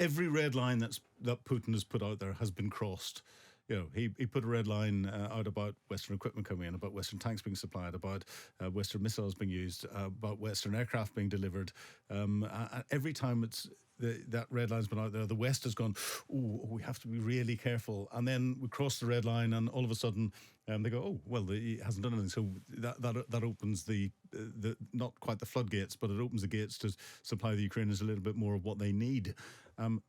every red line that Putin has put out there has been crossed. He put a red line out about Western equipment coming in, about Western tanks being supplied, about Western missiles being used, about Western aircraft being delivered. Every time that red line's been out there, the West has gone, oh, we have to be really careful. And then we cross the red line, and all of a sudden they go, oh, well, he hasn't done anything. So that opens the not quite the floodgates, but it opens the gates to supply the Ukrainians a little bit more of what they need.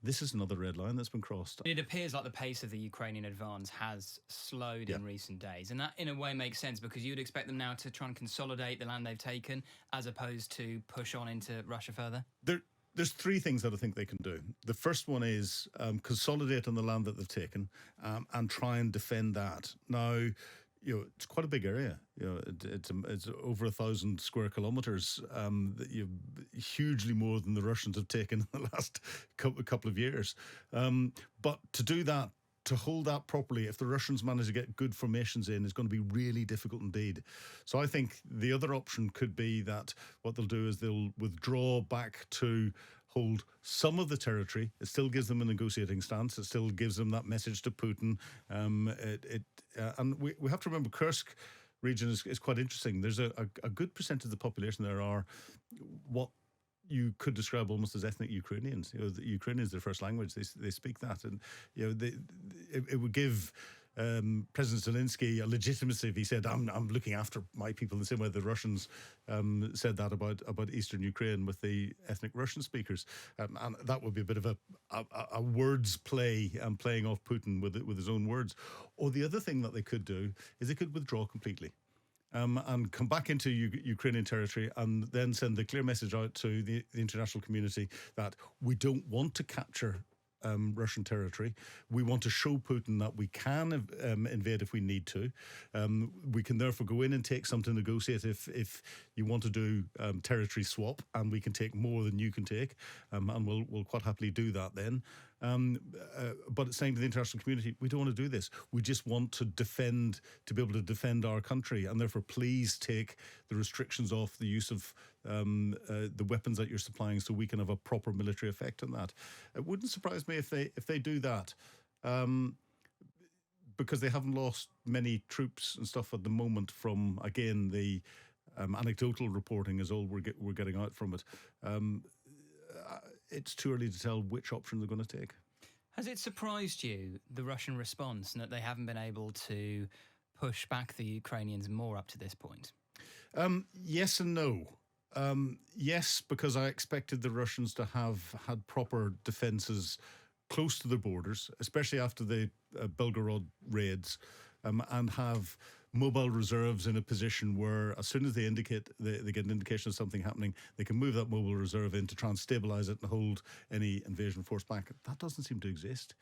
This is another red line that's been crossed. It appears like the pace of the Ukrainian advance has slowed in recent days. And that, in a way, makes sense because you'd expect them now to try and consolidate the land they've taken as opposed to push on into Russia further. There's three things that I think they can do. The first one is consolidate on the land that they've taken and try and defend that. Now, it's quite a big area. It's over 1,000 square kilometers. Hugely more than the Russians have taken in the last couple of years. But to do that, to hold that properly, if the Russians manage to get good formations in, is going to be really difficult indeed. So I think the other option could be that what they'll do is they'll withdraw back to hold some of the territory. It still gives them a negotiating stance. It still gives them that message to Putin. And we have to remember Kursk region is quite interesting. There's a good percentage of the population there are what you could describe almost as ethnic Ukrainians. The Ukrainian is their first language. They speak that, and it would give President Zelensky a legitimacy if he said, "I'm looking after my people," the same way the Russians said that about Eastern Ukraine with the ethnic Russian speakers, and that would be a bit of a words play and playing off Putin with his own words. Or the other thing that they could do is they could withdraw completely. And come back into Ukrainian territory and then send the clear message out to the international community that we don't want to capture Russian territory. We want to show Putin that we can invade if we need to. We can therefore go in and take some to negotiate if you want to do territory swap, and we can take more than you can take, and we'll quite happily do that then. But it's saying to the international community, we don't want to do this. We just want to be able to defend our country, and therefore please take the restrictions off the use of the weapons that you're supplying so we can have a proper military effect on that. It wouldn't surprise me if they do that, because they haven't lost many troops and stuff at the moment from, again, the anecdotal reporting is all we're getting out from it. It's too early to tell which option they're going to take. Has it surprised you, the Russian response, and that they haven't been able to push back the Ukrainians more up to this point? Yes and no. Yes, because I expected the Russians to have had proper defences close to the borders, especially after the Belgorod raids, and have mobile reserves in a position where as soon as they get an indication of something happening, they can move that mobile reserve in to try and stabilise it and hold any invasion force back. That doesn't seem to exist.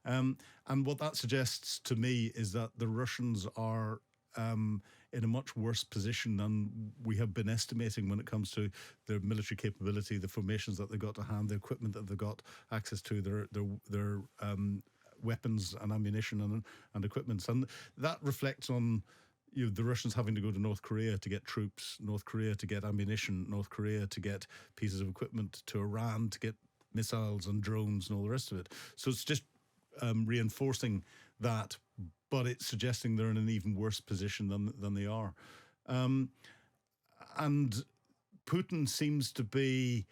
And what that suggests to me is that the Russians are in a much worse position than we have been estimating when it comes to their military capability, the formations that they've got to hand, the equipment that they've got access to, their weapons and ammunition and equipment. And that reflects on the Russians having to go to North Korea to get troops, North Korea to get ammunition, North Korea to get pieces of equipment, to Iran to get missiles and drones and all the rest of it. So it's just reinforcing that, but it's suggesting they're in an even worse position than they are. And Putin seems to be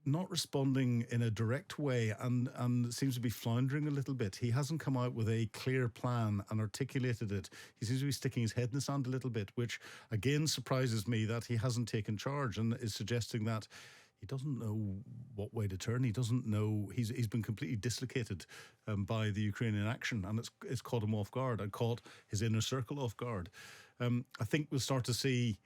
not responding in a direct way and seems to be floundering a little bit. He hasn't come out with a clear plan and articulated it. He seems to be sticking his head in the sand a little bit, which again surprises me that he hasn't taken charge and is suggesting that he doesn't know what way to turn. He doesn't know. He's been completely dislocated by the Ukrainian action, and it's caught him off guard and caught his inner circle off guard. I think we'll start to see,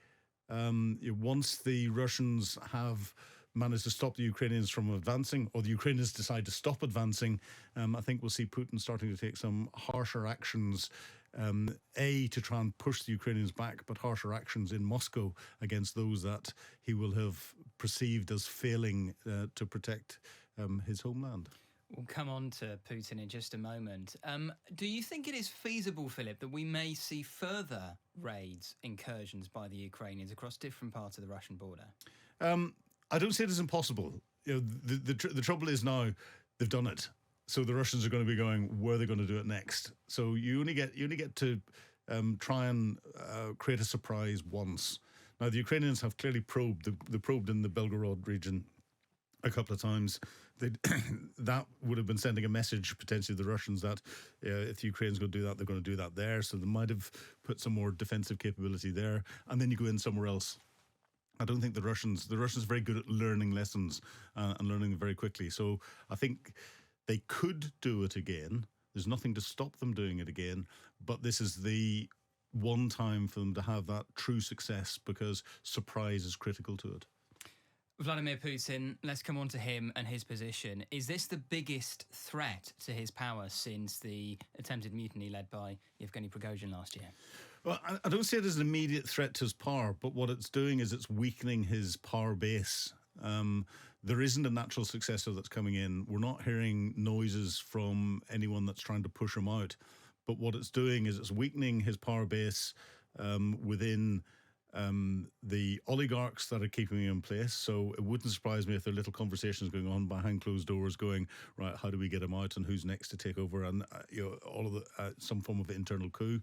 once the Russians have managed to stop the Ukrainians from advancing, or the Ukrainians decide to stop advancing, I think we'll see Putin starting to take some harsher actions, to try and push the Ukrainians back, but harsher actions in Moscow against those that he will have perceived as failing to protect his homeland. We'll come on to Putin in just a moment. Do you think it is feasible, Philip, that we may see further raids, incursions by the Ukrainians across different parts of the Russian border? I don't see it as impossible. The trouble is now they've done it. So the Russians are going to be going, where are they going to do it next? So you only get to try and create a surprise once. Now the Ukrainians have clearly probed. They probed in the Belgorod region a couple of times. That would have been sending a message potentially to the Russians that if the Ukrainians going to do that, they're going to do that there. So they might have put some more defensive capability there, and then you go in somewhere else. I don't think the Russians are very good at learning lessons and learning them very quickly. So I think they could do it again. There's nothing to stop them doing it again. But this is the one time for them to have that true success, because surprise is critical to it. Vladimir Putin, let's come on to him and his position. Is this the biggest threat to his power since the attempted mutiny led by Yevgeny Prigozhin last year? Well, I don't see it as an immediate threat to his power, but what it's doing is it's weakening his power base. There isn't a natural successor that's coming in. We're not hearing noises from anyone that's trying to push him out. But what it's doing is it's weakening his power base within the oligarchs that are keeping him in place. So it wouldn't surprise me if there are little conversations going on behind closed doors going, right, how do we get him out and who's next to take over, and all of the some form of internal coup.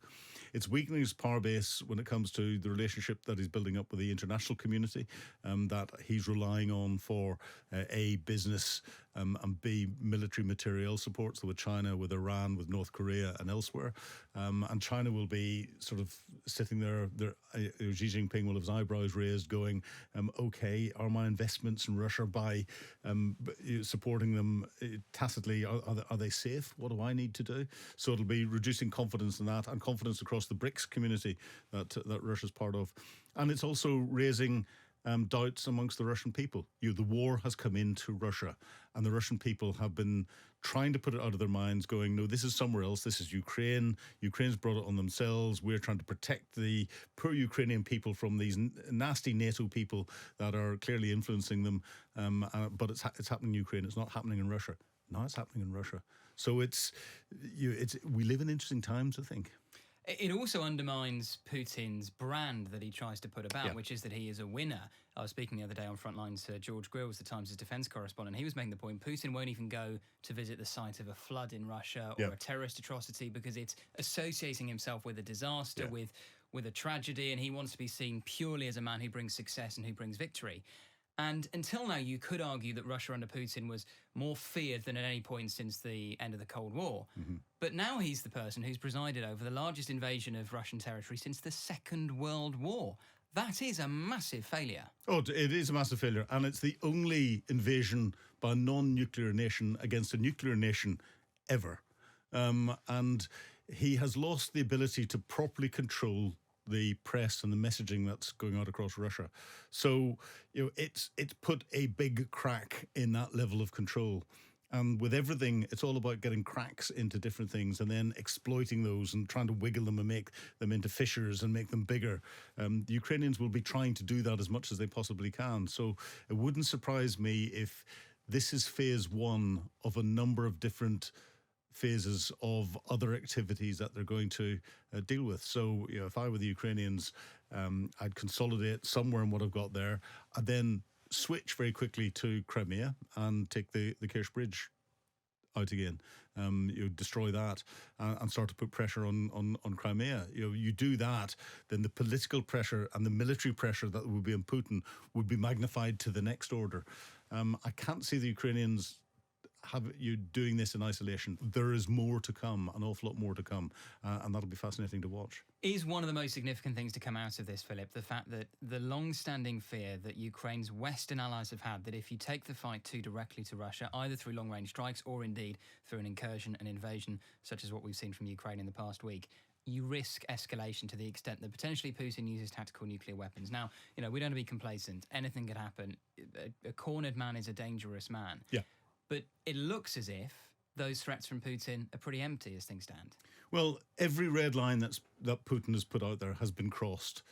It's weakening his power base when it comes to the relationship that he's building up with the international community, that he's relying on for A, business, and B, military material support, so with China, with Iran, with North Korea and elsewhere. And China will be sort of sitting there, Xi Jinping will have his eyebrows raised going, okay, are my investments in Russia by supporting them tacitly, are they safe? What do I need to do? So it'll be reducing confidence in that, and confidence across the BRICS community that Russia's part of. And it's also raising doubts amongst the Russian people. The war has come into Russia, and the Russian people have been trying to put it out of their minds, going, no, this is somewhere else. This is Ukraine. Ukraine's brought it on themselves. We're trying to protect the poor Ukrainian people from these nasty NATO people that are clearly influencing them. But it's happening in Ukraine. It's not happening in Russia. No, it's happening in Russia. So we live in interesting times, I think. It also undermines Putin's brand that he tries to put about, which is that he is a winner. I was speaking the other day on Frontline to George Grills, the Times' defence correspondent. He was making the point Putin won't even go to visit the site of a flood in Russia or a terrorist atrocity, because it's associating himself with a disaster, with a tragedy, and he wants to be seen purely as a man who brings success and who brings victory. And until now, you could argue that Russia under Putin was more feared than at any point since the end of the Cold War. Mm-hmm. But now he's the person who's presided over the largest invasion of Russian territory since the Second World War. That is a massive failure. Oh, it is a massive failure. And it's the only invasion by a non-nuclear nation against a nuclear nation ever. And he has lost the ability to properly control the press and the messaging that's going out across Russia. So, it's put a big crack in that level of control. And with everything, it's all about getting cracks into different things and then exploiting those and trying to wiggle them and make them into fissures and make them bigger. The Ukrainians will be trying to do that as much as they possibly can. So it wouldn't surprise me if this is phase one of a number of different phases of other activities that they're going to deal with. So, if I were the Ukrainians, I'd consolidate somewhere in what I've got there. I'd then switch very quickly to Crimea and take the Kerch Bridge out again. Destroy that and start to put pressure on Crimea. You do that, then the political pressure and the military pressure that would be on Putin would be magnified to the next order. I can't see the Ukrainians have you doing this in isolation. There is more to come, an awful lot more to come, and that'll be fascinating to watch. Is one of the most significant things to come out of this, Philip, the fact that the long-standing fear that Ukraine's Western allies have had, that if you take the fight too directly to Russia, either through long-range strikes or indeed through an incursion, an invasion, such as what we've seen from Ukraine in the past week, you risk escalation to the extent that potentially Putin uses tactical nuclear weapons. Now, we don't want to be complacent. Anything could happen. A cornered man is a dangerous man. Yeah. But it looks as if those threats from Putin are pretty empty as things stand. Well, every red line that Putin has put out there has been crossed.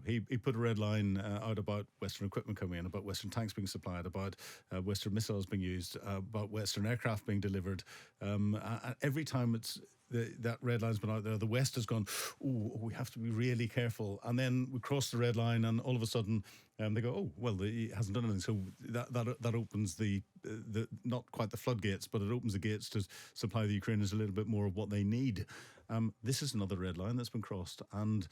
he put a red line out about Western equipment coming in, about Western tanks being supplied, about Western missiles being used, about Western aircraft being delivered. Every time that red line's been out there, the West has gone, oh, we have to be really careful. And then we cross the red line, and all of a sudden they go, oh, well, he hasn't done anything. So that opens the not quite the floodgates, but it opens the gates to supply the Ukrainians a little bit more of what they need. This is another red line that's been crossed. And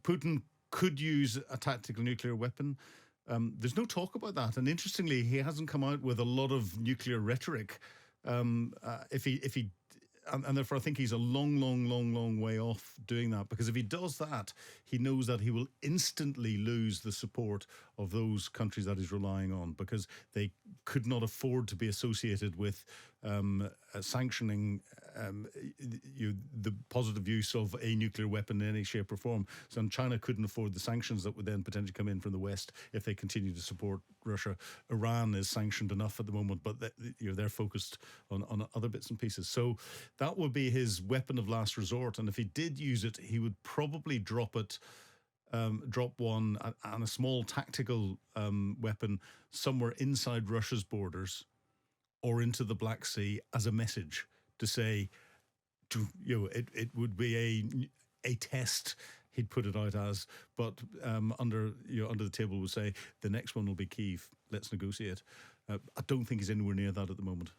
Putin could use a tactical nuclear weapon. There's no talk about that. And interestingly, he hasn't come out with a lot of nuclear rhetoric. If he and therefore I think he's a long way off doing that, because if he does that, he knows that he will instantly lose the support of those countries that he's relying on, because they could not afford to be associated with sanctioning the positive use of a nuclear weapon in any shape or form. So China couldn't afford the sanctions that would then potentially come in from the West if they continue to support Russia. Iran is sanctioned enough at the moment, but they're focused on other bits and pieces. So that would be his weapon of last resort. And if he did use it, he would probably drop one and a small tactical weapon somewhere inside Russia's borders or into the Black Sea as a message to say, it would be a test. He'd put it out as, but under the table would say the next one will be Kyiv. Let's negotiate. I don't think he's anywhere near that at the moment.